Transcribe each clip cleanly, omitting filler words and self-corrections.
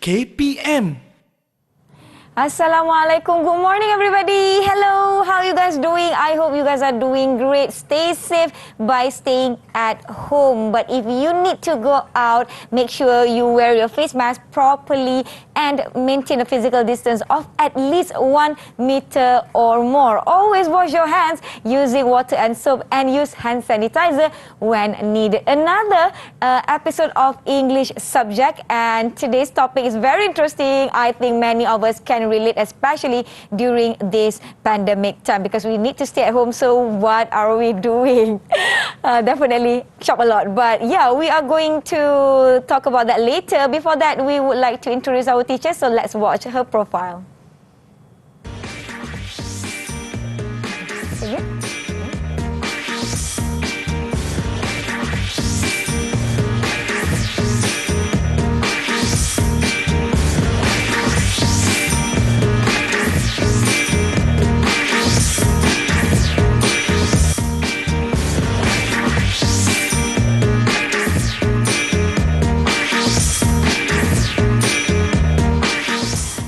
KPM. Assalamualaikum. Good morning, everybody. Hello. How are you guys doing? I hope you guys are doing great. Stay safe by staying at home. But if you need to go out, make sure you wear your face mask properly and maintain a physical distance of at least 1 meter or more. Always wash your hands using water and soap and use hand sanitizer when needed. Another episode of English subject, and today's topic is very interesting. I think many of us can relate, especially during this pandemic time, because we need to stay at home. So what are we doing? Definitely shop a lot, but yeah, we are going to talk about that later. Before that, we would like to introduce our teacher, so let's watch her profile.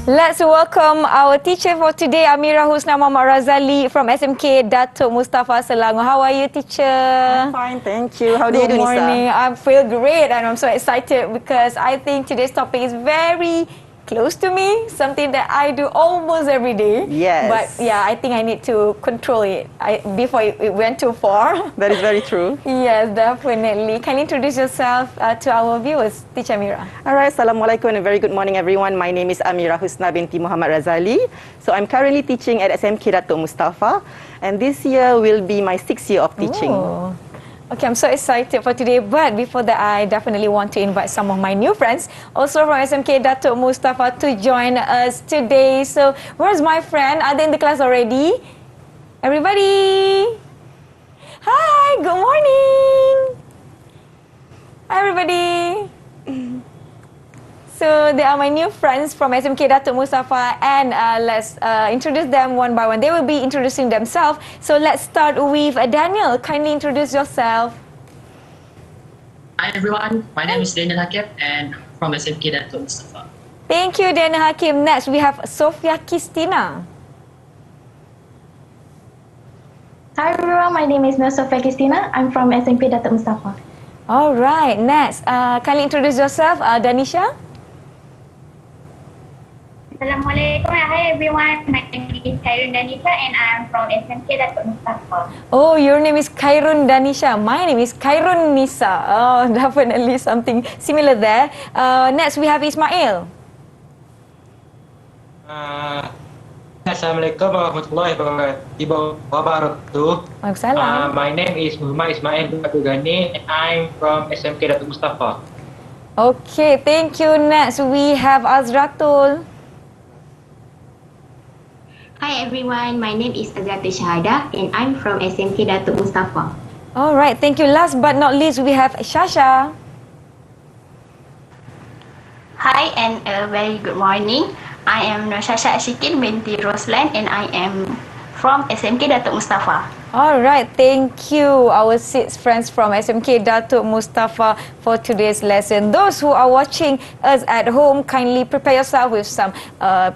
Let's welcome our teacher for today, Amirah, Husna, Mohamad, Razali from SMK Datuk Mustafa Selangor. How are you, teacher? I'm fine, thank you. How do you do, Nisa? Good morning. I feel great and I'm so excited because I think today's topic is very close to me, something that I do almost every day. Yes. But yeah, I think I need to control it before it went too far. That is very true. Yes, definitely. Can you introduce yourself to our viewers, Teacher Amirah? Alright, Assalamualaikum and a very good morning, everyone. My name is Amirah Husna Binti Mohamad Razali. So I'm currently teaching at SMK Datuk Mustafa, and this year will be my 6th year of teaching. Oh. Okay, I'm so excited for today, but before that, I definitely want to invite some of my new friends, also from SMK Datuk Mustafa, to join us today. So, where's my friend? Are they in the class already? Everybody! Hi, good morning! Hi, everybody! So, they are my new friends from SMK Datuk Mustafa, and let's introduce them one by one. They will be introducing themselves. So, let's start with Daniel. Kindly introduce yourself. Hi everyone, my name is Daniel Hakim and from SMK Datuk Mustafa. Thank you, Daniel Hakim. Next, we have Sofia Kistina. Hi everyone, my name is Sofia Kistina. I'm from SMK Datuk Mustafa. All right, next, kindly introduce yourself, Danisha. Assalamualaikum. Hi everyone. My name is Khairun Danisha and I am from SMK Datuk Mustafa. Oh, your name is Khairun Danisha. My name is Khairun Nisa. Oh, definitely something similar there. Next, we have Ismail. Assalamualaikum warahmatullahi wabarakatuh. Waalaikumsalam. My name is Muhammad Ismail Abdul Ghani and I'm from SMK Datuk Mustafa. Okay, thank you. Next, we have Azratul. Hi everyone, my name is Azratul Shahada and I'm from SMK Datuk Mustafa. All right, thank you. Last but not least, we have Shasha. Hi and a very good morning. I am Shasha Ashikin binti Roslan and I am from SMK Datuk Mustafa. All right, thank you, our 6 friends from SMK Datuk Mustafa for today's lesson. Those who are watching us at home, kindly prepare yourself with some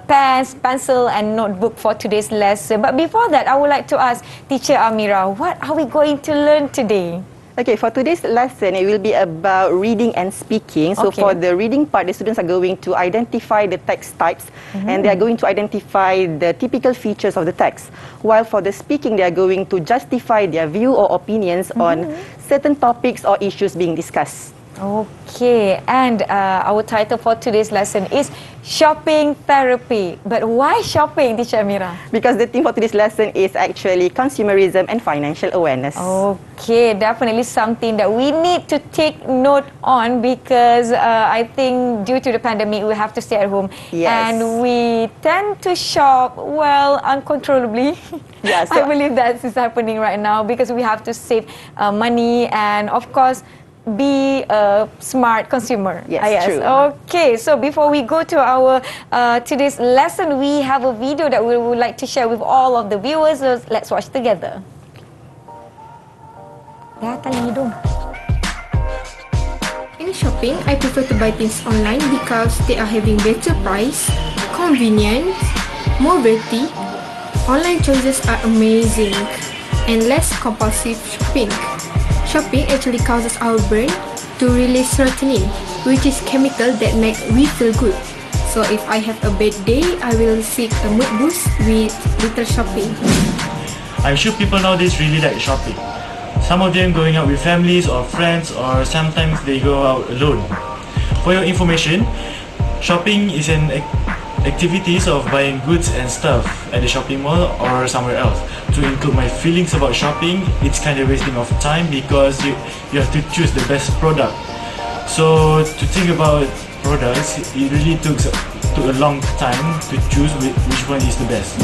pens, pencil and notebook for today's lesson. But before that, I would like to ask Teacher Amirah, what are we going to learn today? Okay, for today's lesson, it will be about reading and speaking. So for the reading part, the students are going to identify the text types and they are going to identify the typical features of the text. While for the speaking, they are going to justify their view or opinions on certain topics or issues being discussed. Okay, and our title for today's lesson is Shopping Therapy. But why shopping, Teacher Amirah? Because the theme for today's lesson is actually consumerism and financial awareness. Okay, definitely something that we need to take note on because I think due to the pandemic, we have to stay at home. Yes. And we tend to shop, well, uncontrollably. Yeah, I believe that is happening right now because we have to save money and, of course, be a smart consumer. Yes, true. Okay, so before we go to our today's lesson, we have a video that we would like to share with all of the viewers. So let's watch together. Ya, tali hidung. Ini shop shopping, I prefer to buy things online because they are having better price, convenience, more variety. Online choices are amazing and less compulsive shopping. Shopping actually causes our brain to release serotonin, which is chemical that make we feel good. So if I have a bad day, I will seek a mood boost with little shopping. I'm sure people nowadays really like shopping. Some of them going out with families or friends, or sometimes they go out alone. For your information, shopping is an activities of buying goods and stuff at the shopping mall or somewhere else. To include my feelings about shopping, it's kind of wasting of time because you have to choose the best product. So to think about products, it really took a long time to choose which one is the best.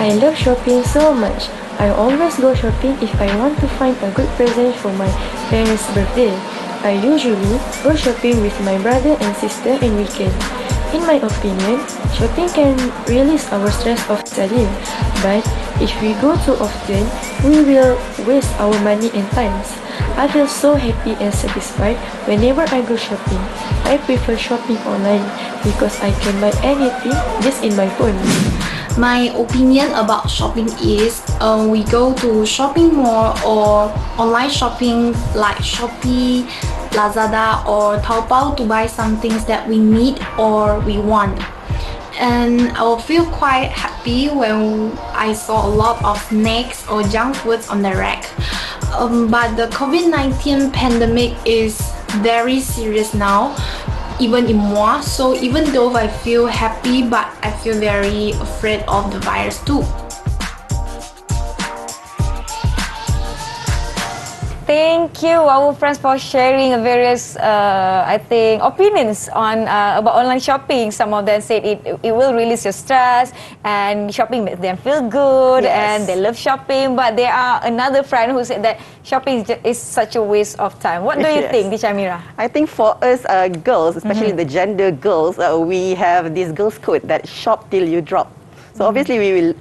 I love shopping so much. I always go shopping if I want to find a good present for my parents' birthday. I usually go shopping with my brother and sister in weekend. In my opinion, shopping can release our stress of studying, but if we go too often, we will waste our money and times. I feel so happy and satisfied whenever I go shopping. I prefer shopping online because I can buy anything just in my phone. My opinion about shopping is we go to shopping mall or online shopping like Shopee, Lazada or Taobao to buy some things that we need or we want. And I will feel quite happy when I saw a lot of snacks or junk foods on the rack. But the COVID-19 pandemic is very serious now, even in moi. So even though I feel happy, but I feel very afraid of the virus too. Thank you, our friends, for sharing various, I think, opinions on about online shopping. Some of them said it will release your stress, and shopping makes them feel good, and they love shopping. But there are another friend who said that shopping is such a waste of time. What do you think, Teacher Amirah? I think for us girls, especially the gender girls, we have this girls' code that shop till you drop. So obviously we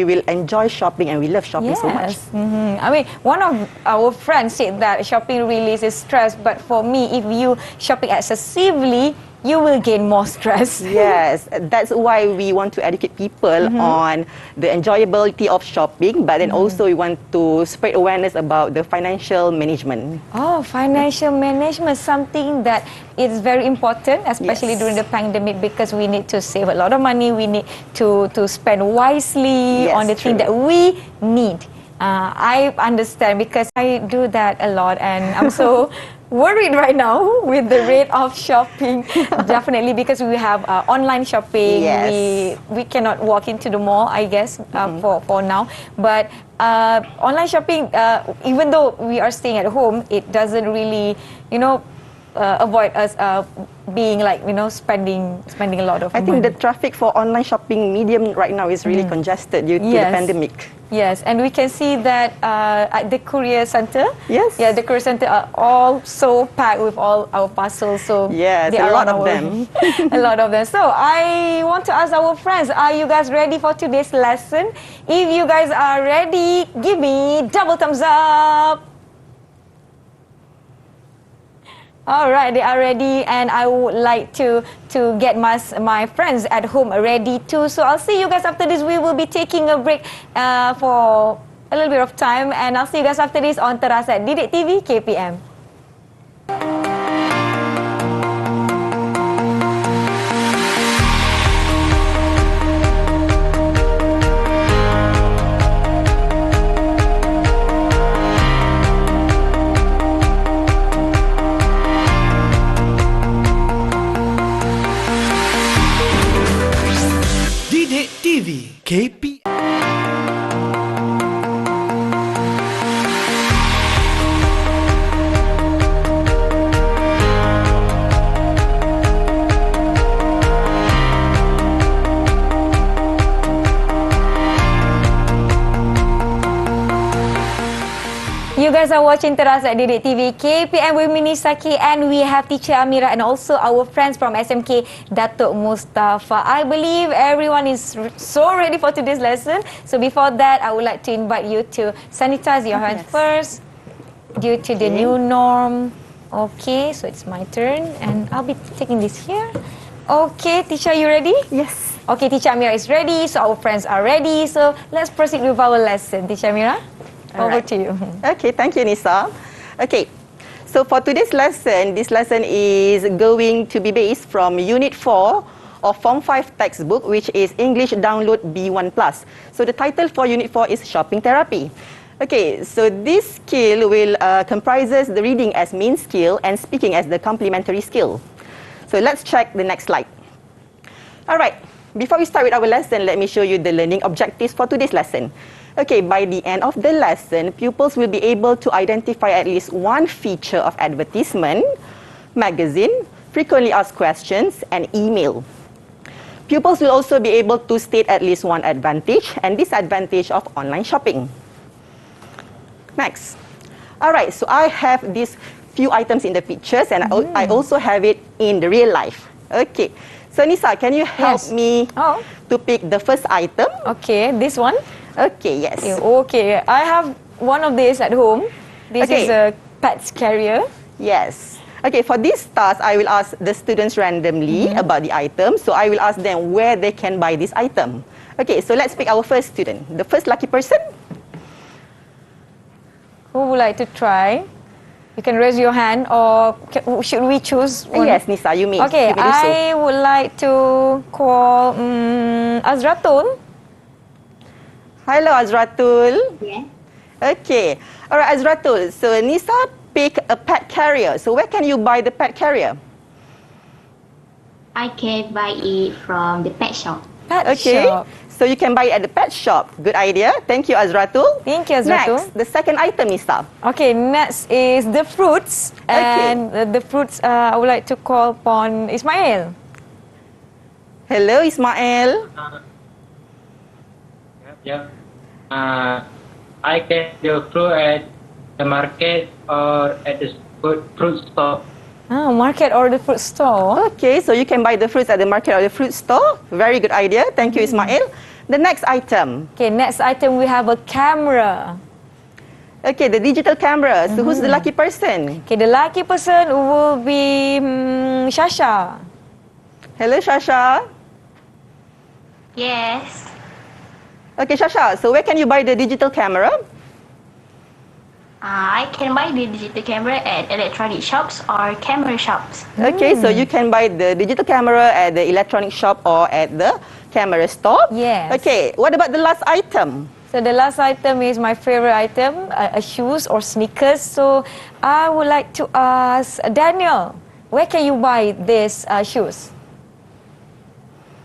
will enjoy shopping, and we love shopping so much. I mean, one of our friends said that shopping releases stress, but for me, if you shopping excessively, you will gain more stress. Yes, that's why we want to educate people on the enjoyability of shopping, but then also we want to spread awareness about the financial management. Oh, financial management, something that is very important, especially during the pandemic, because we need to save a lot of money. We need to spend wisely on the thing that we need. I understand because I do that a lot, and I'm so worried right now with the rate of shopping. Definitely, because we have online shopping. We cannot walk into the mall, I guess, for now. But online shopping, even though we are staying at home, it doesn't really, avoid us being like, spending a lot of money. I think the traffic for online shopping medium right now is really congested due to the pandemic. Yes, and we can see that at the courier center. The courier center are all so packed with all our parcels. So a lot of them. A lot of them. So I want to ask our friends, are you guys ready for today's lesson? If you guys are ready, give me double thumbs up. All right, they are ready, and I would like to get my friends at home ready too. So I'll see you guys after this. We will be taking a break for a little bit of time, and I'll see you guys after this on Terasa Didik TV KPM. KPM. You guys are watching Terasa Didik TV KPM with me, Saki, and we have Teacher Amirah and also our friends from SMK, Datuk Mustafa. I believe everyone is so ready for today's lesson. So before that, I would like to invite you to sanitize your hands first due to the new norm. Okay, so it's my turn and I'll be taking this here. Okay, teacher, you ready? Yes. Okay, teacher Amirah is ready, so our friends are ready. So let's proceed with our lesson. Teacher Amirah, over to you. Okay, thank you, Nisa. Okay, so for today's lesson, this lesson is going to be based from Unit 4 of Form 5 textbook, which is English Download B1+. So the title for Unit 4 is Shopping Therapy. Okay, so this skill will comprises the reading as main skill and speaking as the complementary skill. So let's check the next slide. All right, before we start with our lesson, let me show you the learning objectives for today's lesson. Okay, by the end of the lesson, pupils will be able to identify at least one feature of advertisement, magazine, frequently asked questions, and email. Pupils will also be able to state at least one advantage and disadvantage of online shopping. Next. All right, so I have these few items in the pictures and I also have it in the real life. Okay, so Nisa, can you help me to pick the first item? Okay, this one? Okay, yes. Okay, I have one of these at home. This is a pet's carrier. Yes. Okay, for this task, I will ask the students randomly about the item. So I will ask them where they can buy this item. Okay, so let's pick our first student. The first lucky person. Who would like to try? You can raise your hand, or should we choose one? Yes, Nisa, you may. Okay, I would like to call Azratul. Hello, Azratul. Yeah. Okay. All right, Azratul. So Nisa pick a pet carrier. So where can you buy the pet carrier? I can buy it from the pet shop. Pet shop. So you can buy it at the pet shop. Good idea. Thank you, Azratul. Thank you, Azratul. Next, the second item, Nisa. Okay, next is the fruits. And the fruits, I would like to call upon Ismail. Hello, Ismail. I can do fruit at the market or at the fruit store. Market or the fruit store. Okay, so you can buy the fruits at the market or the fruit store. Very good idea. Thank you, Ismail. The next item. Okay, next item we have a camera. Okay, the digital camera. So who's the lucky person? Okay, the lucky person will be Shasha. Hello, Shasha. Yes. Okay, Shasha. So where can you buy the digital camera? I can buy the digital camera at electronic shops or camera shops. Okay, so you can buy the digital camera at the electronic shop or at the camera store. Yes. Okay, what about the last item? So the last item is my favorite item, shoes or sneakers. So I would like to ask Daniel, where can you buy these shoes?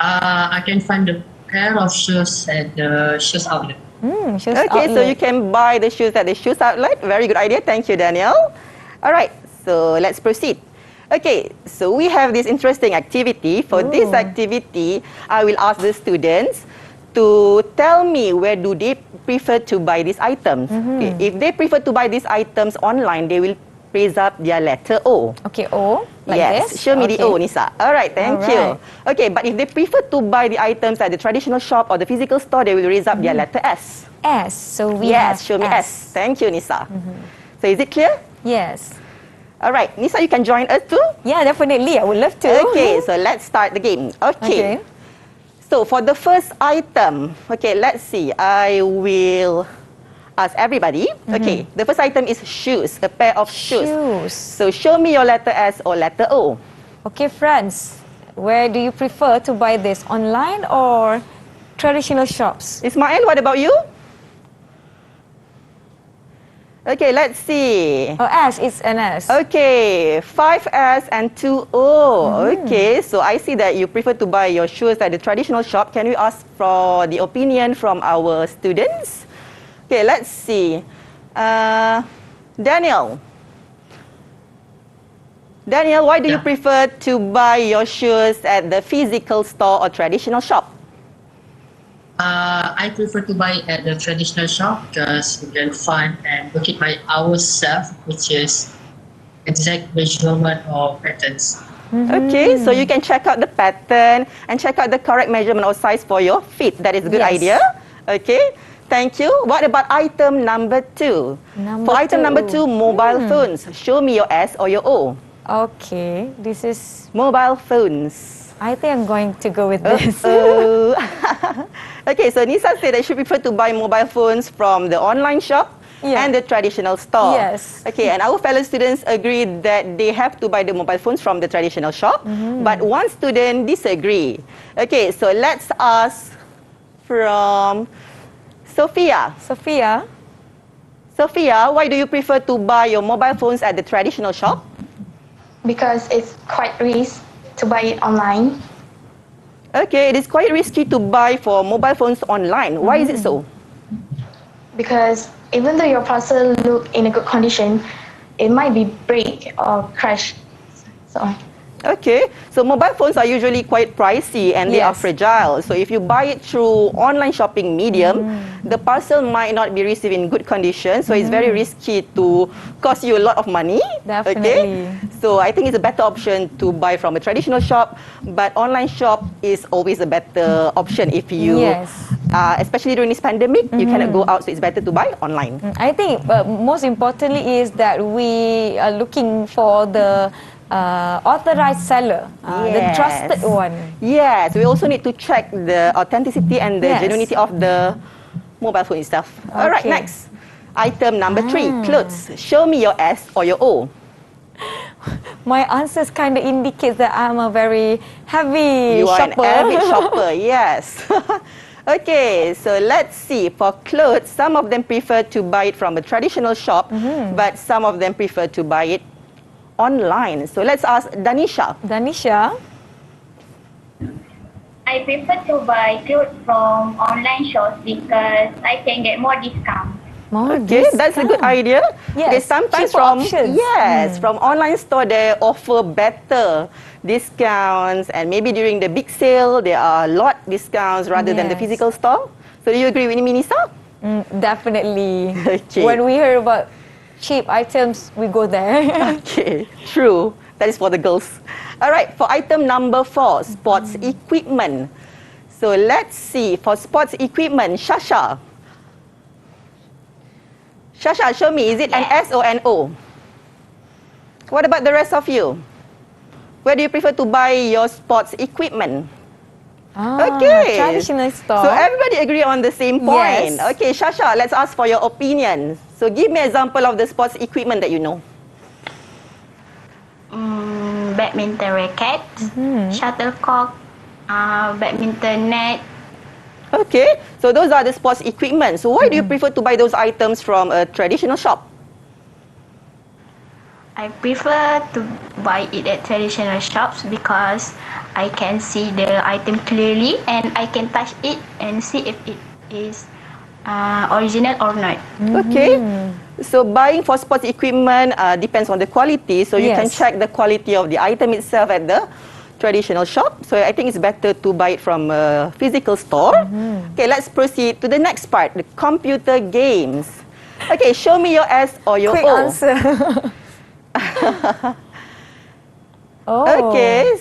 I can find a pair of shoes at the shoes outlet. Shoes okay, outlet. so you can buy the shoes at the shoes outlet. Very good idea. Thank you, Daniel. All right, so let's proceed. Okay, so we have this interesting activity. For this activity, I will ask the students to tell me where do they prefer to buy these items. Okay, if they prefer to buy these items online, they will raise up their letter O. Okay, O. Like yes, this? show me the O, Nisa. All right, thank you. Okay, but if they prefer to buy the items at the traditional shop or the physical store, they will raise up their letter S. S. So we have show me S. Thank you, Nisa. So is it clear? Yes. All right, Nisa, you can join us too? Yeah, definitely. I would love to. Okay, so let's start the game. Okay. So for the first item, okay, let's see. I will ask everybody. Okay, the first item is shoes, a pair of shoes. So show me your letter S or letter O. Okay, friends, where do you prefer to buy this, online or traditional shops? Ismail, what about you? Okay, let's see. Oh, S, it's an S. Okay, 5S and 2O. Okay, so I see that you prefer to buy your shoes at the traditional shop. Can we ask for the opinion from our students? Okay, let's see. Daniel. Daniel, why do you prefer to buy your shoes at the physical store or traditional shop? I prefer to buy at the traditional shop because you can find and look at my ourselves, which is exact measurement or patterns. Okay, so you can check out the pattern and check out the correct measurement or size for your feet. That is a good idea. Okay, Thank you. What about item number 2? For item number 2, mobile phones. Show me your S or your O. Okay, this is mobile phones. I think I'm going to go with this. Okay, so Nisa said that she prefer to buy mobile phones from the online shop and the traditional store. Yes. Okay, and our fellow students agreed that they have to buy the mobile phones from the traditional shop, but one student disagree. Okay, so let's ask from Sophia. Sophia, why do you prefer to buy your mobile phones at the traditional shop? Because it's quite risky to buy it online. Okay, it is quite risky to buy for mobile phones online. Why is it so? Because even though your parcel look in a good condition, it might be break or crash. So. Okay, so mobile phones are usually quite pricey and they are fragile. So if you buy it through online shopping medium, the parcel might not be received in good condition. So it's very risky to cost you a lot of money. Definitely. Okay? So I think it's a better option to buy from a traditional shop, but online shop is always a better option if you, especially during this pandemic, you cannot go out, so it's better to buy online. I think most importantly is that we are looking for the authorized seller, the trusted one. Yes, we also need to check the authenticity and the genuinity of the mobile phone itself. All right, next. Item number 3, clothes. Show me your S or your O. My answers kind of indicate that I'm a very heavy shopper. You are an avid shopper, yes. Okay, so let's see. For clothes, some of them prefer to buy it from a traditional shop, but some of them prefer to buy it online. So let's ask Danisha. I prefer to buy clothes from online shops because I can get more discount. That's a good idea. Yes, sometimes cheaper from options. from online store they offer better discounts, and maybe during the big sale there are lot discounts rather than the physical store. So do you agree with me, Nisa? Definitely. Okay. When we hear about cheap items, we go there. Okay, true. That is for the girls. All right, for item number 4, sports equipment. So let's see. For sports equipment, Shasha, show me. Is it an S or an O? What about the rest of you? Where do you prefer to buy your sports equipment? Okay. Traditional store. So everybody agree on the same point. Yes. Okay, Shasha, let's ask for your opinion. So give me an example of the sports equipment that you know. Badminton racket, shuttlecock, badminton net. Okay, so those are the sports equipment. So why do you prefer to buy those items from a traditional shop? I prefer to buy it at traditional shops because I can see the item clearly and I can touch it and see if it is original or not. Okay, so buying for sports equipment depends on the quality. So you can check the quality of the item itself at the traditional shop. So I think it's better to buy it from a physical store. Okay, let's proceed to the next part, the computer games. Okay, show me your S or your Quick O. answer. Okay,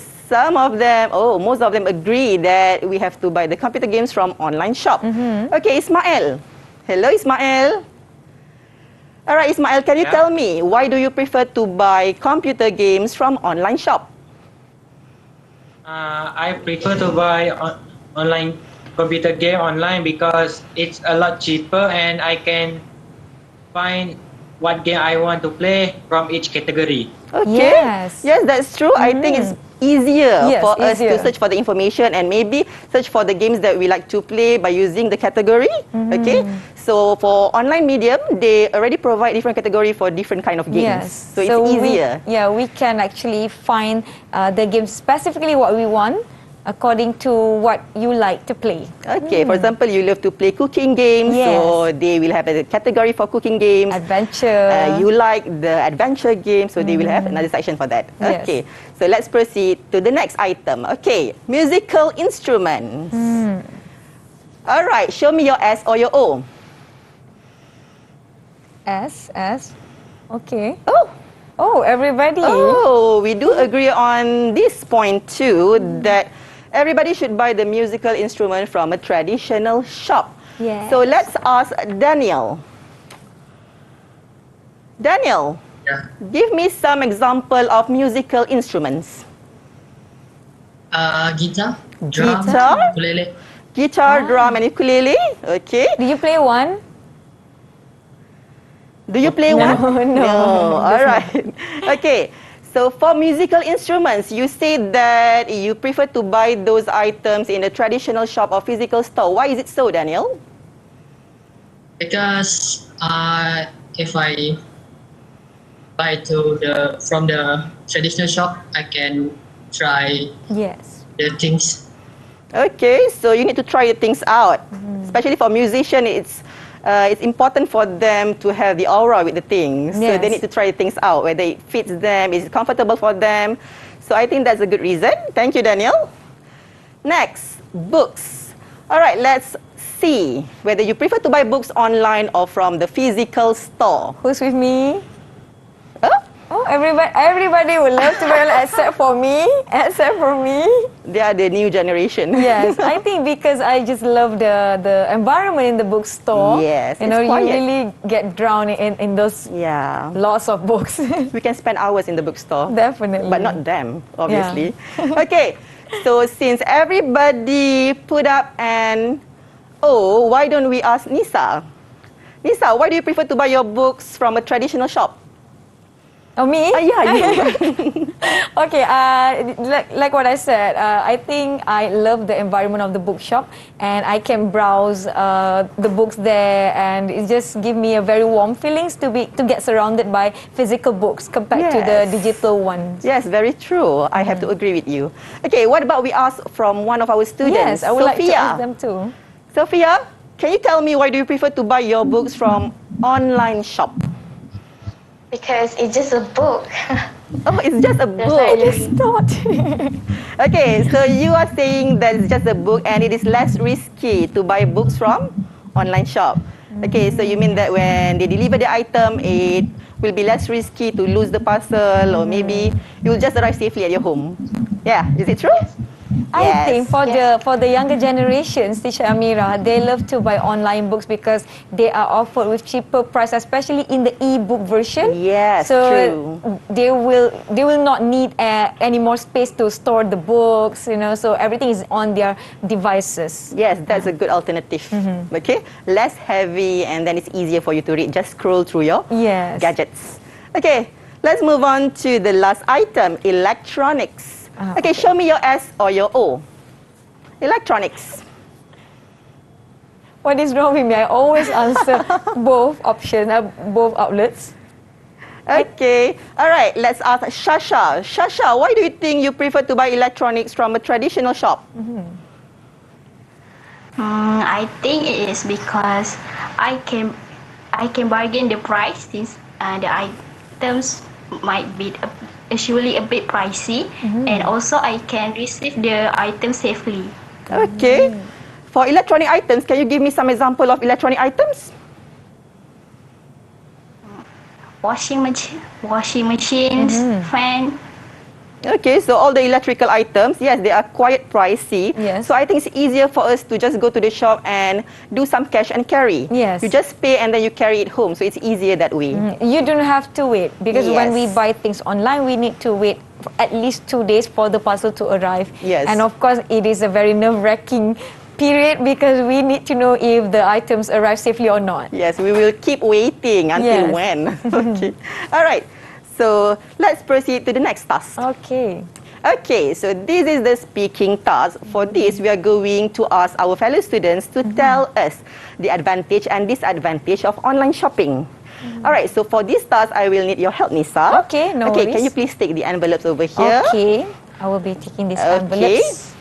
most of them agree that we have to buy the computer games from online shop. Okay, Ismail. Hello, Ismail. All right, Ismail, can you tell me, why do you prefer to buy computer games from online shop? I prefer to buy online computer game online because it's a lot cheaper and I can find what game I want to play from each category. Okay. Yes, that's true. I think it's easier for us to search for the information and maybe search for the games that we like to play by using the category. Okay. So for online medium, they already provide different category for different kind of games. So it's easier. We can actually find the game specifically what we want according to what you like to play. Okay, for example, you love to play cooking games, so they will have a category for cooking games. Adventure. You like the adventure game, so they will have another section for that. Okay, so let's proceed to the next item. Okay, musical instruments. All right, show me your S or your O. S. Okay. Everybody. We do agree on this point too, that everybody should buy the musical instrument from a traditional shop. Yes. So let's ask Daniel. Daniel, Yeah. give me some example of musical instruments. Guitar, drum, Guitar? ukulele. Guitar, drum, and ukulele. Okay. Do you play one? Do you play No, one? no, All just right. Okay. So for musical instruments, you said that you prefer to buy those items in a traditional shop or physical store. Why is it so, Daniel? Because if I buy from the traditional shop, I can try Yes. the things. Okay, so you need to try things out. Especially for musician, it's important for them to have the aura with the things. So they Yes. need to try things out, whether it fits them, is it comfortable for them. So I think that's a good reason. Thank you, Daniel. Next, books. All right, let's see whether you prefer to buy books online or from the physical store. Who's with me? Huh? Oh, everybody would love to buy except for me. Except for me. They are the new generation. Yes, I think because I just love the environment in the bookstore. Yes, you it's know, you quiet. really get drowned in those lots of books. We can spend hours in the bookstore. Definitely. But not them, obviously. Okay, so since everybody put up an O, why don't we ask Nisa? Nisa, why do you prefer to buy your books from a traditional shop? Oh, me? Yeah, you. Okay, like what I said, I think I love the environment of the bookshop, and I can browse the books there, and it just give me a very warm feelings to get surrounded by physical books compared to the digital ones. Yes, very true. I have to agree with you. Okay, what about we ask from one of our students? Yes, I would like to Sophia. ask them too. Sophia, can you tell me why do you prefer to buy your books from online shop? Because it's just a book. Oh, it's just a book. It's not. Okay, so you are saying that it's just a book and it is less risky to buy books from online shop. Okay, so you mean that when they deliver the item, it will be less risky to lose the parcel, or maybe you'll just arrive safely at your home. Yeah, is it true? I think for the younger generations, Teacher Amirah, they love to buy online books because they are offered with cheaper price, especially in the e-book version. Yes, so true. they will not need any more space to store the books. You know, so everything is on their devices. Yes, that's a good alternative. Okay, less heavy, and then it's easier for you to read. Just scroll through your gadgets. Okay, let's move on to the last item, electronics. Okay, show me your S or your O. Electronics. What is wrong with me? I always answer both options, both outlets. Okay, all right, let's ask Shasha. Shasha, why do you think you prefer to buy electronics from a traditional shop? I think it is because I can bargain the price since the items might be usually a bit pricey, and also I can receive the item safely. Okay. For electronic items, can you give me some example of electronic items? Washing machines, fan. Okay, so all the electrical items, yes, they are quite pricey. Yes. So I think it's easier for us to just go to the shop and do some cash and carry. Yes. You just pay and then you carry it home. So it's easier that way. You don't have to wait because when we buy things online, we need to wait for at least 2 days for the parcel to arrive. Yes. And of course, it is a very nerve-wracking period because we need to know if the items arrive safely or not. Yes, we will keep waiting until when. Okay. All right. So let's proceed to the next task. Okay. Okay, so this is the speaking task. For this, we are going to ask our fellow students to tell us the advantage and disadvantage of online shopping. All right, so for this task, I will need your help, Nisa. Okay, no Okay, worries. can you please take the envelopes over here? Okay, I will be taking these envelopes.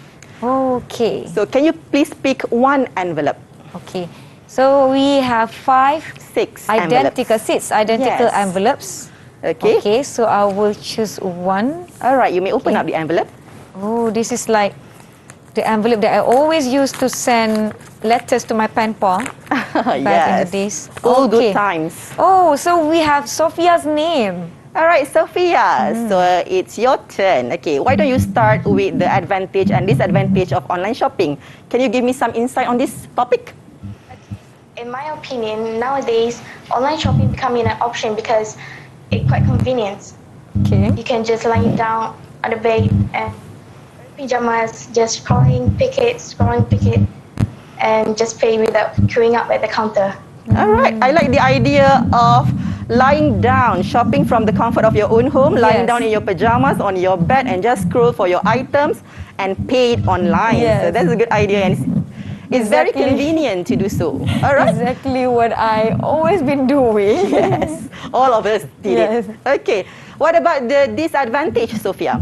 Okay. So can you please pick one envelope? Okay. So we have 6 identical envelopes. identical Yes. envelopes. Okay. Okay, so I will choose one. All right, you may open up the envelope. Oh, this is like the envelope that I always used to send letters to my pen pal back in the days. All good times. Oh, so we have Sophia's name. All right, Sophia, so it's your turn. Okay, why don't you start with the advantage and disadvantage of online shopping? Can you give me some insight on this topic? in my opinion, nowadays online shopping becoming an option because it's quite convenient. Okay. You can just lie down on the bed and pajamas, just scrolling, pick it, and just pay without queuing up at the counter. All right. I like the idea of lying down, shopping from the comfort of your own home, lying down in your pajamas on your bed and just scroll for your items and pay it online. So that's a good idea, and it's very convenient to do so. All right. Exactly what I always been doing. Yes. All of us did it. Okay. What about the disadvantage, Sophia?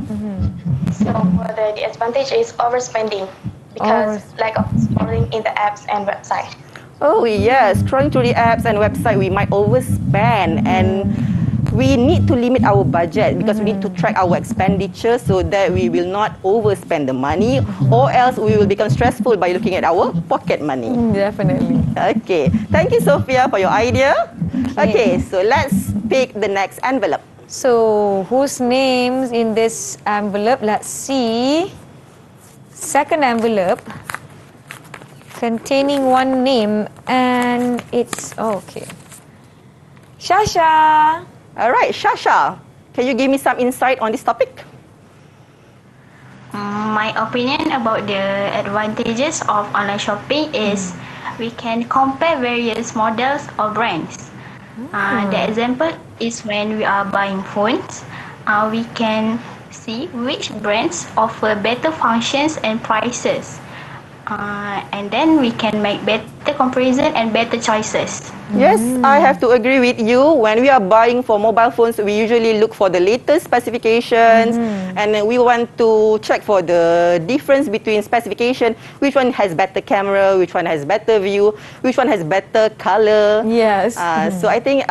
So for the disadvantage is overspending because lack of scrolling in the apps and website. Oh yes, scrolling through the apps and website, we might overspend, and we need to limit our budget because we need to track our expenditure so that we will not overspend the money, or else we will become stressful by looking at our pocket money. Definitely. Okay, thank you, Sophia, for your idea. Okay, so let's pick the next envelope. So whose names in this envelope? Let's see. Second envelope containing one name, and it's okay. Shasha. All right, Shasha, can you give me some insight on this topic? My opinion about the advantages of online shopping is we can compare various models or brands. The example is when we are buying phones, we can see which brands offer better functions and prices. And then we can make better comparison and better choices. Yes, I have to agree with you. When we are buying for mobile phones, we usually look for the latest specifications, and we want to check for the difference between specification, which one has better camera, which one has better view, which one has better color. Yes. So I think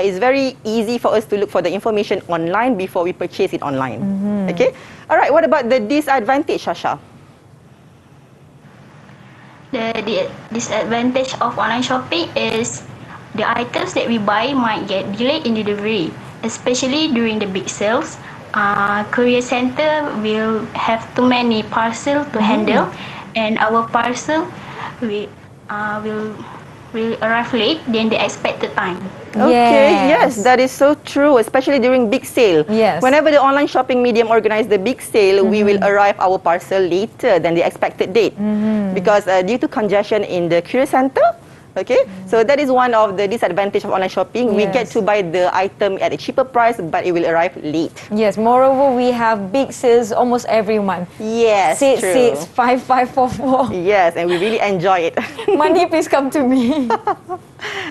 it's very easy for us to look for the information online before we purchase it online. Okay. All right. What about the disadvantage, Shasha? The disadvantage of online shopping is the items that we buy might get delayed in delivery, especially during the big sales. Courier center will have too many parcels to handle, and our parcel will arrive late than the expected time. Okay, yes, that is so true, especially during big sale. Yes. Whenever the online shopping medium organize the big sale, we will arrive our parcel later than the expected date because due to congestion in the courier center. Okay, so that is one of the disadvantage of online shopping. We get to buy the item at a cheaper price, but it will arrive late. Yes, moreover, we have big sales almost every month. Yes, true. 6, 5, 5, 4, 4. Yes, and we really enjoy it. Money, please come to me.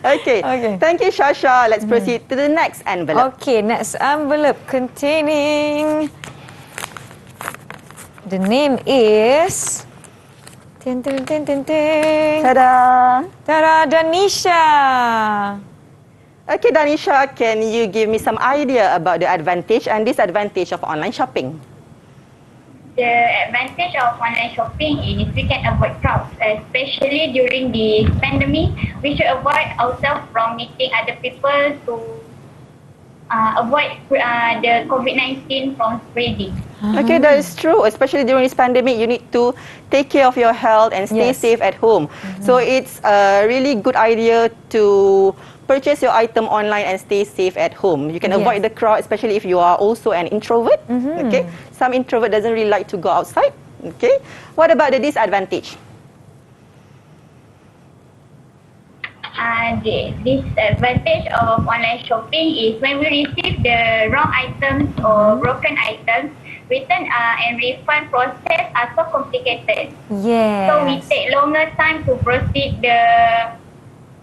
Okay. Thank you, Shasha. Let's proceed to the next envelope. Okay, next envelope containing the name is Ta-da! Ta-da, Danisha. Okay, Danisha, can you give me some idea about the advantage and disadvantage of online shopping? The advantage of online shopping is we can avoid crowds, especially during the pandemic. We should avoid ourselves from meeting other people to avoid the COVID-19 from spreading. Okay, that is true. Especially during this pandemic, you need to take care of your health and stay safe at home. So it's a really good idea to purchase your item online and stay safe at home. You can avoid the crowd, especially if you are also an introvert. Okay, some introvert doesn't really like to go outside. Okay, what about the disadvantage? The disadvantage of online shopping is when we receive the wrong items or broken items, return and refund process are so complicated. Yes. So we take longer time to proceed the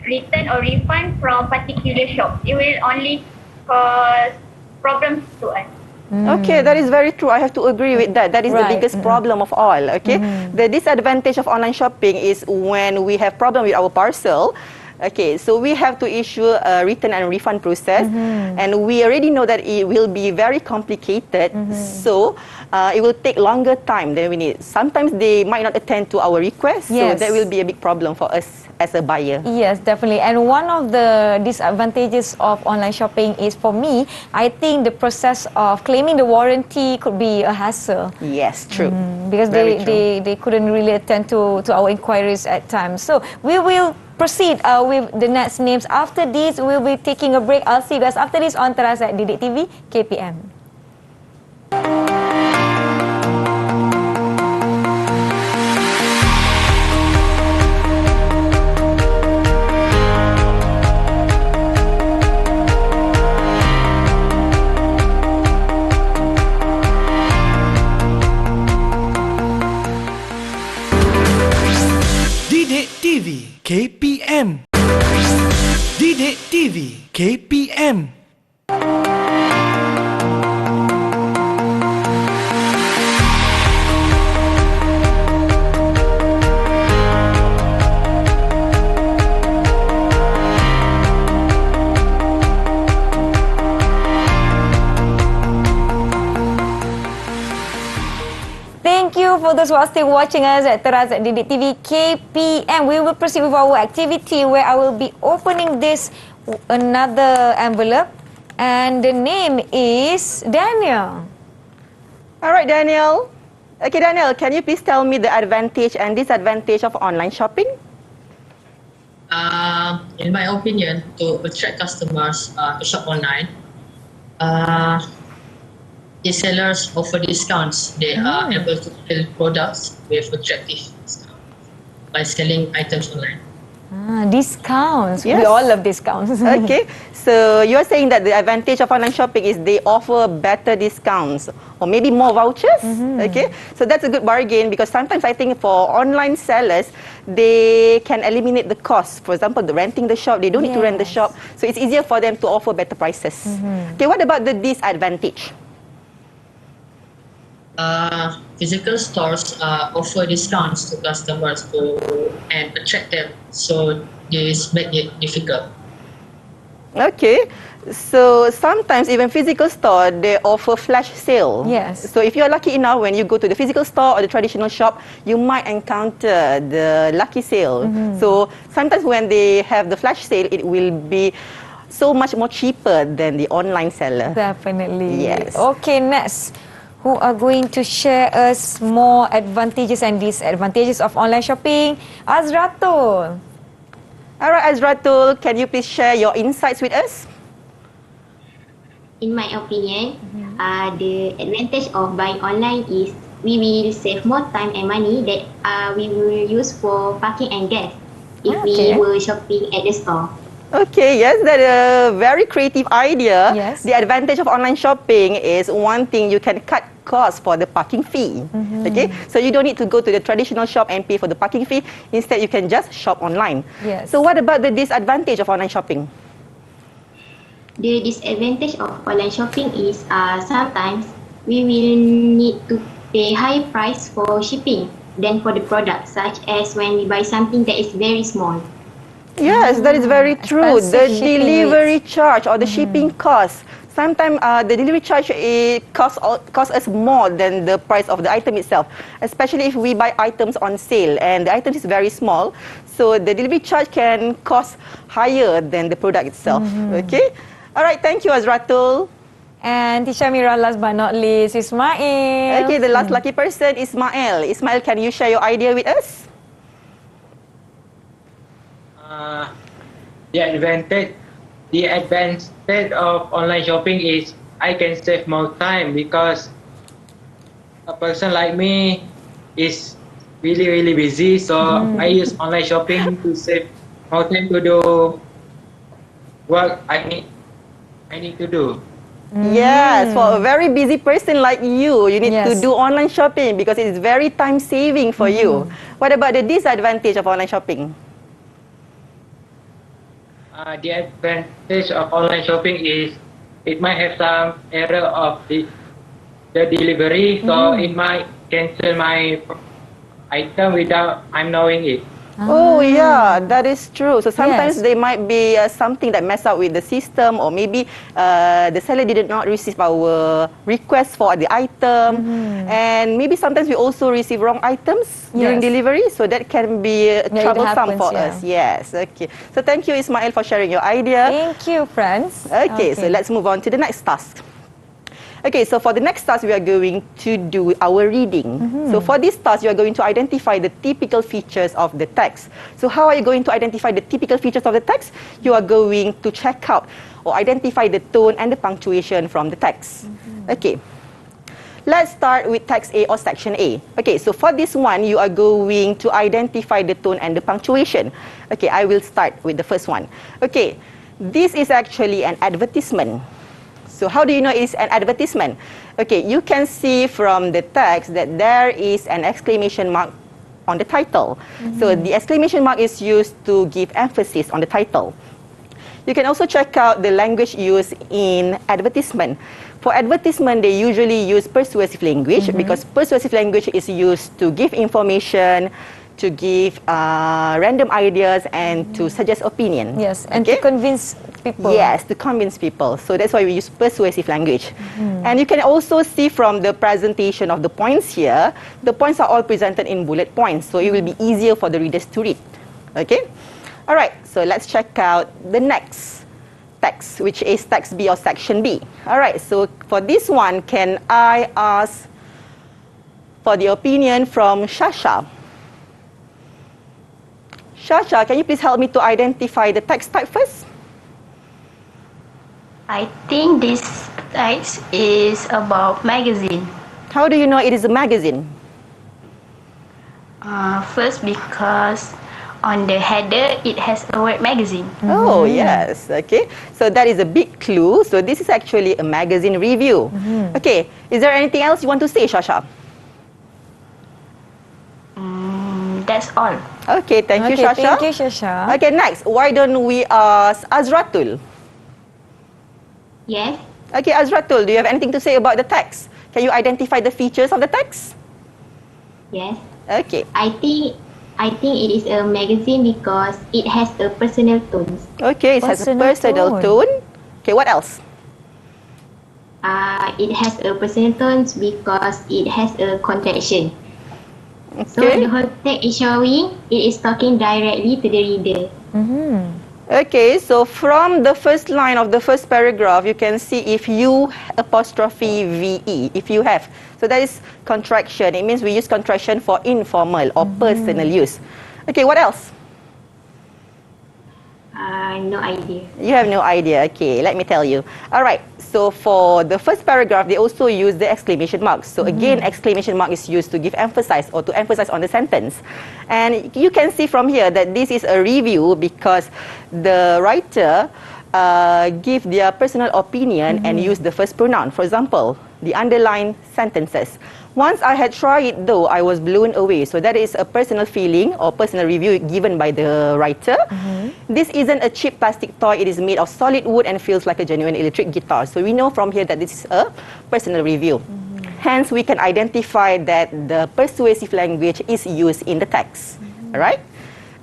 return or refund from particular shop. It will only cause problems to us. Okay, that is very true. I have to agree with that. That is the biggest problem of all. Okay, the disadvantage of online shopping is when we have problem with our parcel. Okay, so we have to issue a return and refund process, and we already know that it will be very complicated. So it will take longer time than we need. Sometimes they might not attend to our request, so that will be a big problem for us as a buyer. Yes, definitely. And one of the disadvantages of online shopping is, for me, I think the process of claiming the warranty could be a hassle. Yes, true. Because they couldn't really attend to our inquiries at times. So we will proceed with the next names. After this, we'll be taking a break. I'll see you guys after this on Teras at Didik TV, KPM. Didik TV KPM. Didik TV KPM. Thank you for those who are still watching us at Teras at Didik TV KPM. We will proceed with our activity where I will be opening this another envelope, and the name is Daniel. All right, Daniel. Okay, Daniel, can you please tell me the advantage and disadvantage of online shopping? In my opinion, to attract customers to shop online, the sellers offer discounts. They are able to sell products with attractive discounts by selling items online. Discounts. Yes. We all love discounts. Okay, so you're saying that the advantage of online shopping is they offer better discounts or maybe more vouchers. Okay, so that's a good bargain because sometimes I think for online sellers, they can eliminate the cost. For example, the renting the shop, they don't need to rent the shop. So it's easier for them to offer better prices. Okay, what about the disadvantage? Physical stores offer discounts to customers and attract them, so this makes it difficult. Okay, so sometimes even physical store, they offer flash sale. Yes. So if you're lucky enough, when you go to the physical store or the traditional shop, you might encounter the lucky sale. So sometimes when they have the flash sale, it will be so much more cheaper than the online seller. Definitely. Yes. Okay, next. Who are going to share us more advantages and disadvantages of online shopping? Azratul. All right, Azratul, can you please share your insights with us? In my opinion, the advantage of buying online is we will save more time and money that we will use for parking and gas if we were shopping at the store. Okay, yes, that's a very creative idea. Yes. The advantage of online shopping is one thing, you can cut costs for the parking fee. Okay, so you don't need to go to the traditional shop and pay for the parking fee. Instead, you can just shop online. Yes. So what about the disadvantage of online shopping? The disadvantage of online shopping is sometimes we will need to pay high price for shipping than for the product, such as when we buy something that is very small. Yes, that is very true. The Expensive shipping delivery charge or the shipping cost. Sometimes the delivery charge costs us more than the price of the item itself, especially if we buy items on sale and the item is very small. So the delivery charge can cost higher than the product itself. Okay? All right, thank you, Azratul. And Tisha Amirah, last but not least, Ismail. Okay, the last lucky person, Ismail. Ismail, can you share your idea with us? The advantage of online shopping is I can save more time because a person like me is really busy, so I use online shopping to save more time to do work I need to do. Yes, for a very busy person like you need to do online shopping because it is very time saving for you. What about the disadvantage of online shopping? The advantage of online shopping is it might have some error of the delivery, so it might cancel my item without I'm knowing it. Oh yeah, that is true. So sometimes there might be something that mess up with the system, or maybe the seller did not receive our request for the item, and maybe sometimes we also receive wrong items during delivery, so that can be troublesome for us. Yes, okay. So thank you, Ismail, for sharing your idea. Thank you, friends. Okay, so let's move on to the next task. Okay, so for the next task, we are going to do our reading. So for this task, you are going to identify the typical features of the text. So how are you going to identify the typical features of the text? You are going to check out or identify the tone and the punctuation from the text. Okay. Let's start with text A or section A. Okay, so for this one, you are going to identify the tone and the punctuation. Okay, I will start with the first one. Okay, this is actually an advertisement. So how do you know it's an advertisement? Okay, you can see from the text that there is an exclamation mark on the title. So the exclamation mark is used to give emphasis on the title. You can also check out the language used in advertisement. For advertisement, they usually use persuasive language because persuasive language is used to give information, to give random ideas, and to suggest opinion. Yes, and to convince people. Yes, to convince people. So that's why we use persuasive language. And you can also see from the presentation of the points here, the points are all presented in bullet points. So it will be easier for the readers to read. Okay? All right, so let's check out the next text, which is text B or section B. All right, so for this one, can I ask for the opinion from Shasha? Shasha, can you please help me to identify the text type first? I think this text is about magazine. How do you know it is a magazine? First, because on the header, it has the word magazine. Oh, yes. Okay. So that is a big clue. So this is actually a magazine review. Okay. Is there anything else you want to say, Shasha? That's all. Okay. Thank you, Shasha. Thank you, Shasha. Okay, next. Why don't we ask Azratul? Yes. Okay, Azratul, do you have anything to say about the text? Can you identify the features of the text? Yes. Okay. I think it is a magazine because it has a personal tone. Okay, it has a personal tone. Okay, what else? It has a personal tone because it has a contraction. Okay. So the whole text is showing it is talking directly to the reader. Okay, so from the first line of the first paragraph, you can see if you apostrophe VE, if you have. So that is contraction. It means we use contraction for informal or personal use. Okay, what else? No idea. You have no idea. Okay, let me tell you. All right, so for the first paragraph, they also use the exclamation mark. So again, exclamation mark is used to give emphasis or to emphasize on the sentence. And you can see from here that this is a review because the writer give their personal opinion and use the first pronoun. For example, the underlined sentences. Once I had tried it though, I was blown away. So that is a personal feeling or personal review given by the writer. This isn't a cheap plastic toy. It is made of solid wood and feels like a genuine electric guitar. So we know from here that this is a personal review. Hence, we can identify that the persuasive language is used in the text. All right?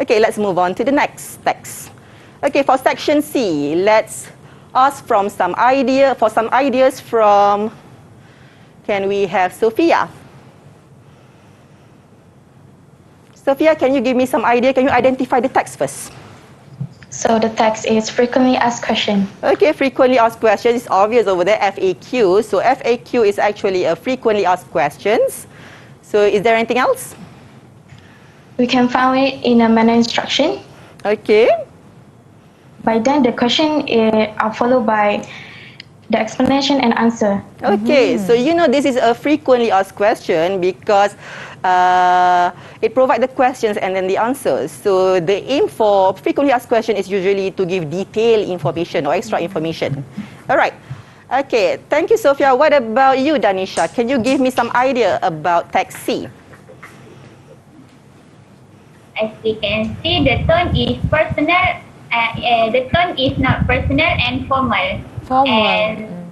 Okay, let's move on to the next text. Okay, for section C, let's ask for some ideas from, can we have Sophia? Sophia, can you give me some idea? Can you identify the text first? So the text is frequently asked question. Okay, frequently asked questions is obvious over there, FAQ. So FAQ is actually a frequently asked questions. So is there anything else? We can find it in a manner instruction. Okay. By then, the question are followed by the explanation and answer. Okay, so you know this is a frequently asked question because it provides the questions and then the answers. So the aim for frequently asked question is usually to give detailed information or extra information. All right. Okay, thank you, Sophia. What about you, Danisha? Can you give me some idea about text C? As we can see, the tone is personal. The tone is not personal and formal. And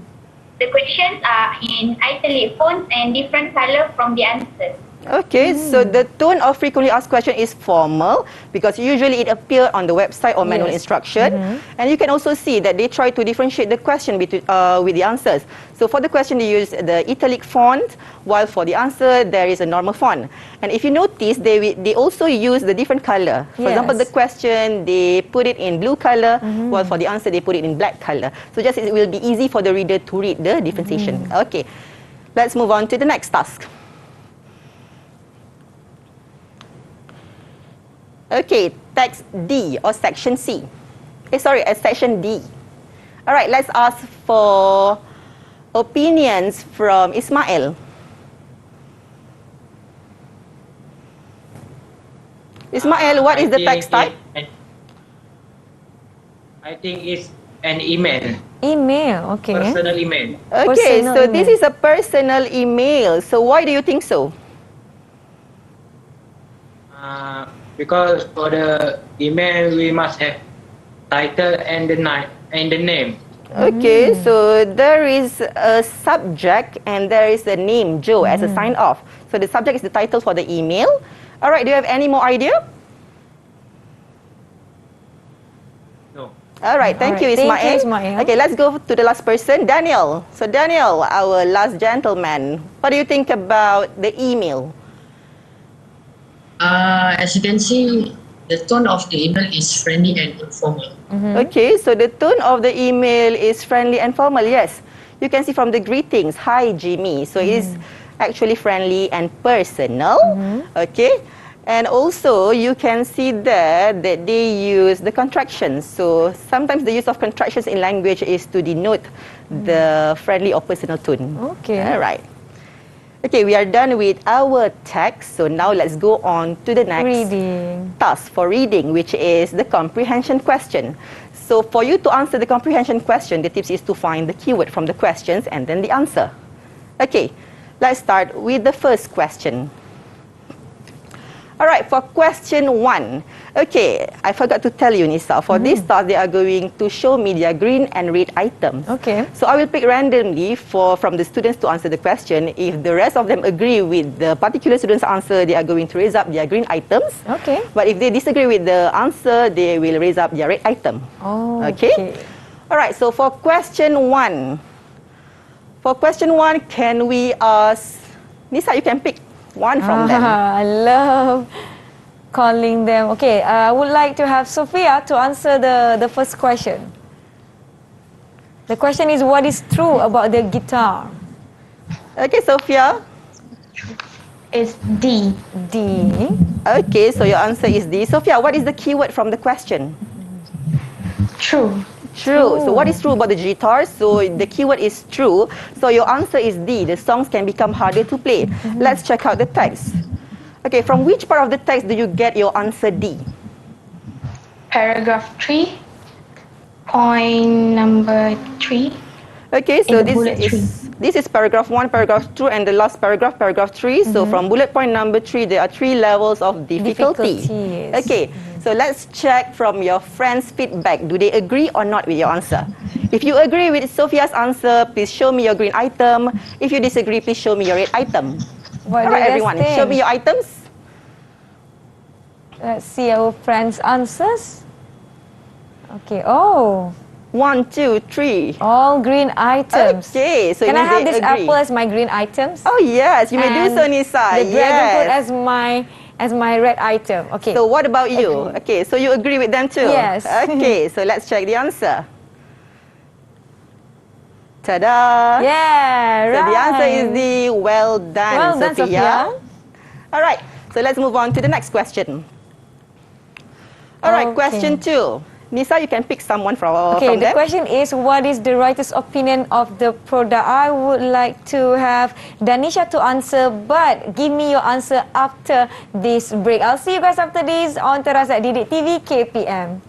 the questions are in italic fonts and different color from the answers. Okay, so the tone of frequently asked question is formal because usually it appears on the website or manual instruction. And you can also see that they try to differentiate the question with the answers. So for the question, they use the italic font, while for the answer, there is a normal font. And if you notice, they also use the different color. For example, the question, they put it in blue color, while for the answer, they put it in black color. So just it will be easy for the reader to read the differentiation. Okay, let's move on to the next task. Okay, text D or section C. Section D. All right, let's ask for opinions from Ismail. Ismail, what is the text type? I think it's an email. Email, okay. Personal email. Okay, Personal so email. this is a personal email. So why do you think so? Because for the email we must have title and the name. Okay, so there is a subject and there is a name, Joe, as a sign off. So the subject is the title for the email. All right, do you have any more idea? No. All right, thank you, Ismail. Thank you, Ismail. Okay, let's go to the last person, Daniel. So Daniel, our last gentleman, what do you think about the email? As you can see, the tone of the email is friendly and informal. Okay, so the tone of the email is friendly and formal, yes. You can see from the greetings, hi Jimmy. So it is actually friendly and personal, okay. And also, you can see there that they use the contractions. So sometimes the use of contractions in language is to denote the friendly or personal tone. Okay. All right. Okay, we are done with our text. So now let's go on to the next task for reading, which is the comprehension question. So for you to answer the comprehension question, the tips is to find the keyword from the questions and then the answer. Okay, let's start with the first question. All right, for question 1. Okay, I forgot to tell you, Nisa. For this task, they are going to show me their green and red items. Okay. So I will pick randomly from the students to answer the question. If the rest of them agree with the particular student's answer, they are going to raise up their green items. Okay. But if they disagree with the answer, they will raise up their red item. Oh, okay. All right, so for question 1. For question 1, can we ask... Nisa, you can pick one from them. I love calling them. Okay, I would like to have Sophia to answer the first question. The question is, what is true about the guitar? Okay, Sophia. It's D. D. Okay, so your answer is D. Sophia, what is the keyword from the question? True. True. So what is true about the guitar? So the keyword is true. So your answer is D. The songs can become harder to play. Let's check out the text. Okay, from which part of the text do you get your answer D? Paragraph 3. Point number 3. Okay, so In this is paragraph 1, paragraph 2, and the last paragraph, paragraph 3. So from bullet point number 3, there are 3 levels of difficulty. Yes. Okay, so let's check from your friends' feedback. Do they agree or not with your answer? If you agree with Sophia's answer, please show me your green item. If you disagree, please show me your red item. What All right, everyone, show me your items. Let's see our friends' answers. Okay, oh. 1, 2, 3. All green items. Okay, so can I have this agree. apple as my green items? Oh yes, you may do so, Nisa. The dragon fruit as my red item. Okay. So what about you? Okay, so you agree with them too? Yes. Okay, so let's check the answer. Ta-da! Yeah, So right. the answer is the well done, Well done, Sophia. Sophia. All right, so let's move on to the next question. All right, question 2. Nisa, you can pick someone from Okay, them. the question is, what is the writer's opinion of the product? I would like to have Danisha to answer, but give me your answer after this break. I'll see you guys after this on Teras at Didik TV KPM.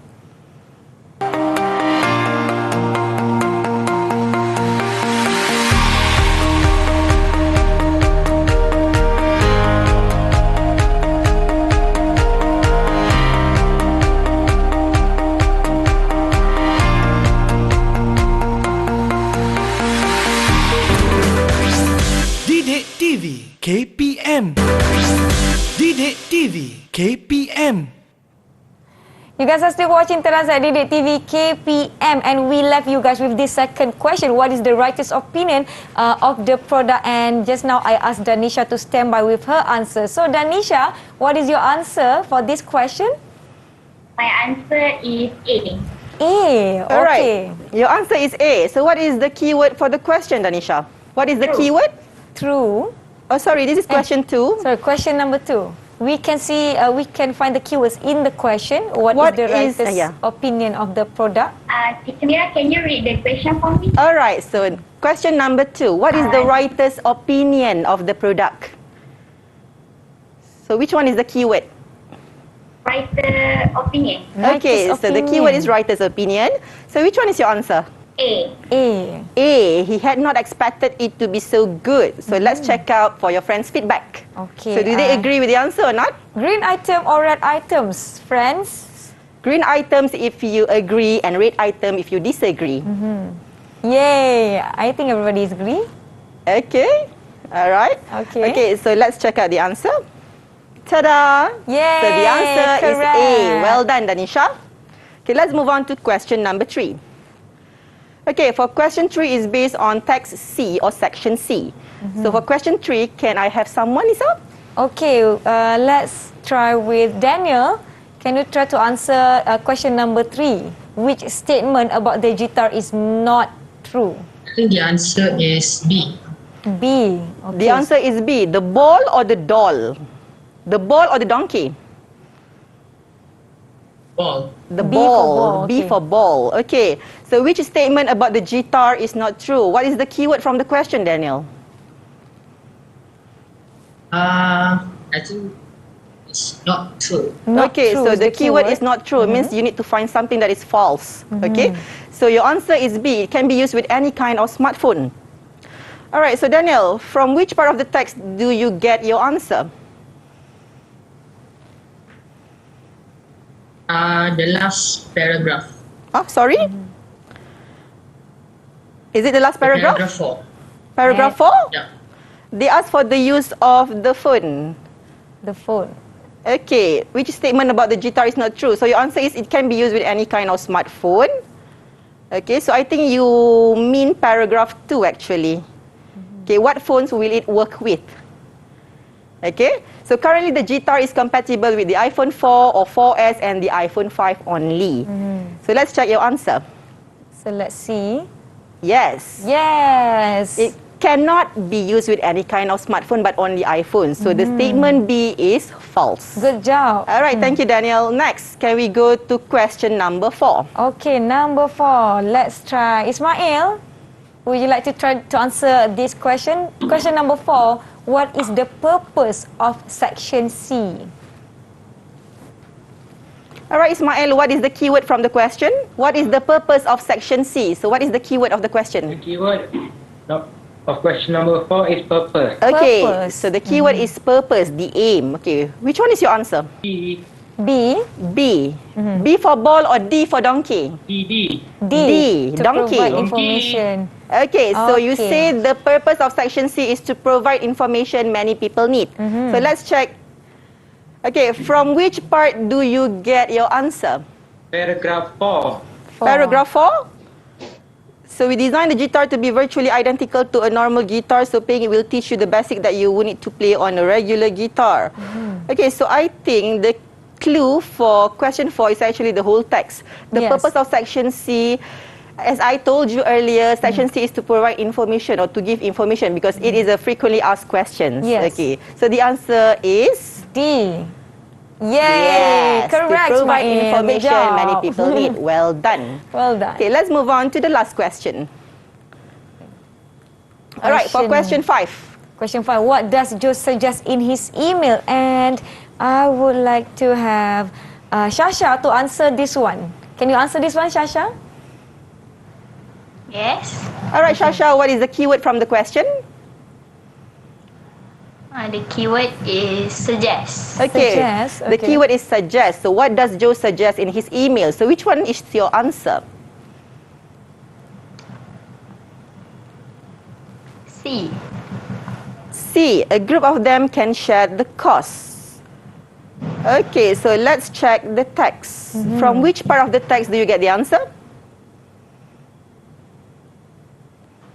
Didik TV TV KPM. Didik TV KPM. You guys are still watching Terasa Didik TV KPM, and we left you guys with this second question. What is the writer's opinion of the product? And just now I asked Danisha to stand by with her answer. So Danisha, what is your answer for this question? My answer is A. A, okay. Alright, your answer is A. So what is the keyword for the question, Danisha? What is the keyword? True. Oh, sorry, this is question 2. Sorry, question number 2. We can see, we can find the keywords in the question. What is the writer's opinion of the product? Amirah, can you read the question for me? Alright, so question number 2. What is the writer's opinion of the product? So which one is the keyword? Writer opinion. Okay, so the keyword is writer's opinion. So which one is your answer? A. A. He had not expected it to be so good. So let's check out for your friends' feedback. Okay. So do they agree with the answer or not? Green item or red items, friends? Green items if you agree and red item if you disagree. Yay! I think everybody is agree. Okay. Alright. Okay. Okay, so let's check out the answer. Ta-da! Yay! So the answer is A. Correct. Well done, Danisha. Okay, let's move on to question number 3. Okay, for question 3 is based on text C or section C. So for question 3, can I have someone, Lisa? Okay, let's try with Daniel. Can you try to answer question number 3? Which statement about the guitar is not true? I think the answer is B. B. Okay. The answer is B. The ball or the doll? The ball or the donkey? Ball. The B ball. for ball, B okay. for ball. Okay. So which statement about the guitar is not true? What is the keyword from the question, Daniel? I think it's not true. Not okay, true so is the the keyword keyword. is not true. It means you need to find something that is false. Okay? So your answer is B. It can be used with any kind of smartphone. Alright, so Daniel, from which part of the text do you get your answer? The last paragraph. Oh, sorry? Is it the last paragraph? Paragraph 4. Paragraph 4? Yeah. They ask for the use of the phone. The phone. Okay, which statement about the guitar is not true? So your answer is it can be used with any kind of smartphone. Okay, so I think you mean paragraph 2 actually. Okay, what phones will it work with? Okay, so currently the guitar is compatible with the iPhone 4 or 4S and the iPhone 5 only. So let's check your answer. So let's see. Yes. Yes. It cannot be used with any kind of smartphone but only iPhone. So the statement B is false. Good job. Alright, thank you, Daniel. Next, can we go to question number 4? Okay, number 4. Let's try. Ismail, would you like to try to answer this question? Question number 4. What is the purpose of section C? Alright, Ismail, what is the keyword from the question? What is the purpose of section C? So what is the keyword of the question? The keyword of question number 4 is purpose. Okay, Purpose. so the keyword is purpose, the aim. Okay, which one is your answer? D. B. B. B for ball or D for donkey? D. D. To donkey. provide information. Okay, so you Okay. say the purpose of section C is to provide information many people need. So let's check. Okay, from which part do you get your answer? Paragraph 4. Paragraph 4? So we designed the guitar to be virtually identical to a normal guitar, so playing it will teach you the basic that you would need to play on a regular guitar. Okay, so I think the clue for question 4 is actually the whole text. The Yes. purpose of section C, as I told you earlier, section C is to provide information or to give information because it is a frequently asked questions. Yes. Okay, so the answer is D. Yay! yes, Correct, to provide Ismail. Good information job. many people need. Well done. Well done. Okay, let's move on to the last question. All right, for question 5. Question 5. What does Joe suggest in his email? And I would like to have Shasha to answer this one. Can you answer this one, Shasha? Yes. All right, Shasha, what is the keyword from the question? The keyword is suggest. Okay. Suggest, The okay. keyword is suggest. So what does Joe suggest in his email? So which one is your answer? C. C. C, a group of them can share the costs. Okay, so let's check the text. From which part of the text do you get the answer?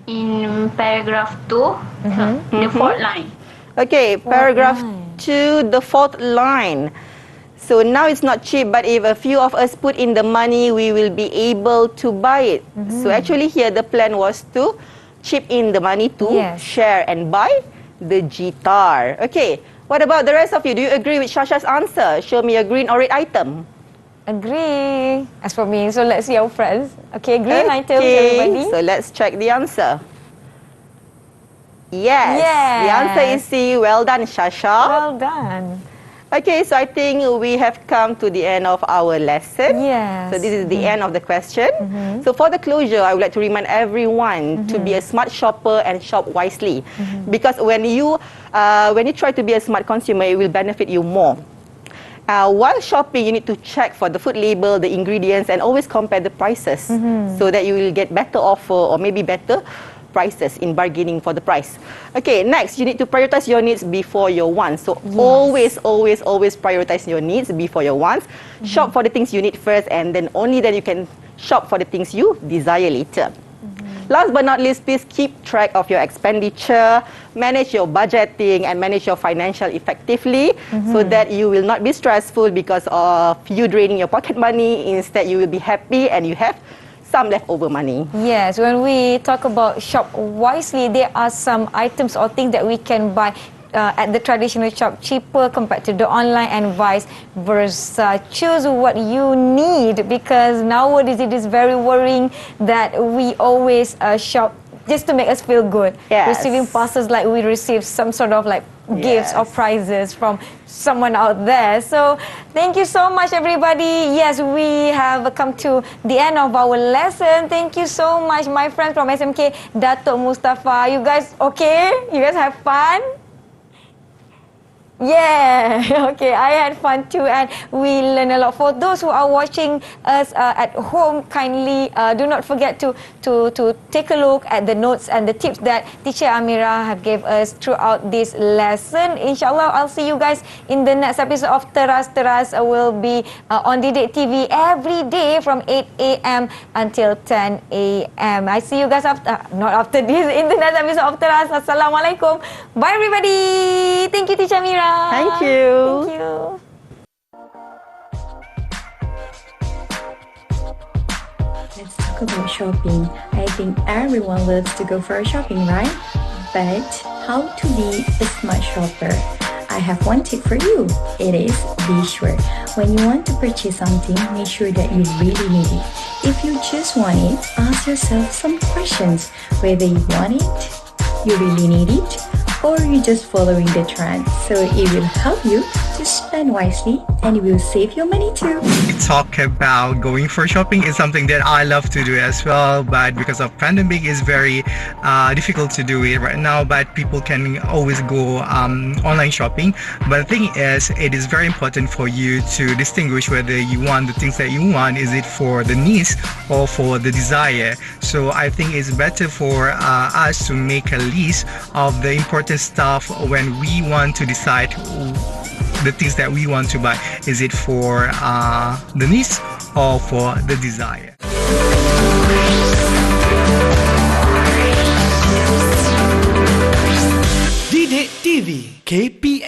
In paragraph 2, the fourth line. Okay, paragraph 2, the fourth line. So now it's not cheap, but if a few of us put in the money, we will be able to buy it. So actually here the plan was to chip in the money to share and buy the guitar. Okay, what about the rest of you? Do you agree with Shasha's answer? Show me a green or red item. Agree. As for me, so let's see our friends. Okay, green items, everybody. So let's check the answer. Yes, the answer is C. Well done, Shasha. Well done. Okay, so I think we have come to the end of our lesson. Yes. So this is the end of the question. So for the closure, I would like to remind everyone to be a smart shopper and shop wisely. Because when you try to be a smart consumer, it will benefit you more. While shopping, you need to check for the food label, the ingredients, and always compare the prices so that you will get better offer or maybe better prices in bargaining for the price. Okay, next, you need to prioritize your needs before your wants. So always prioritize your needs before your wants. Shop for the things you need first, and then only then you can shop for the things you desire later. Last but not least, please keep track of your expenditure, manage your budgeting, and manage your financial effectively so that you will not be stressful because of you draining your pocket money. Instead, you will be happy and you have some leftover money. Yes, when we talk about shop wisely, there are some items or things that we can buy at the traditional shop cheaper compared to the online and vice versa. Choose what you need, because nowadays it is very worrying that we always shop just to make us feel good. Receiving passes like we receive some sort of like gifts or prizes from someone out there. So thank you so much, everybody. Yes, we have come to the end of our lesson. Thank you so much, my friends from SMK, Datuk Mustafa. You guys okay? You guys have fun? Yeah, okay, I had fun too, and we learned a lot. For those who are watching us at home, kindly do not forget to take a look at the notes and the tips that teacher Amirah have gave us throughout this lesson. Inshallah, I'll see you guys in the next episode of Teras. Teras will be on Didik TV every day from 8 a.m. until 10 a.m. I see you guys not after this, in the next episode of Teras. Assalamualaikum. Bye, everybody. Thank you, teacher Amirah. Thank you. Thank you. Let's talk about shopping. I think everyone loves to go for shopping, right? But how to be a smart shopper? I have one tip for you. It is be sure. When you want to purchase something, make sure that you really need it. If you just want it, ask yourself some questions. Whether you want it, you really need it, or you're just following the trend. So it will help you to spend wisely, and it will save your money too. Talk about going for shopping is something that I love to do as well, but because of pandemic, it's very difficult to do it right now. But people can always go online shopping. But the thing is, it is very important for you to distinguish whether you want the things that you want. Is it for the needs or for the desire? So I think it's better for us to make a list of the important stuff when we want to decide the things that we want to buy. Is it for the needs or for the desire? Didik TV KPM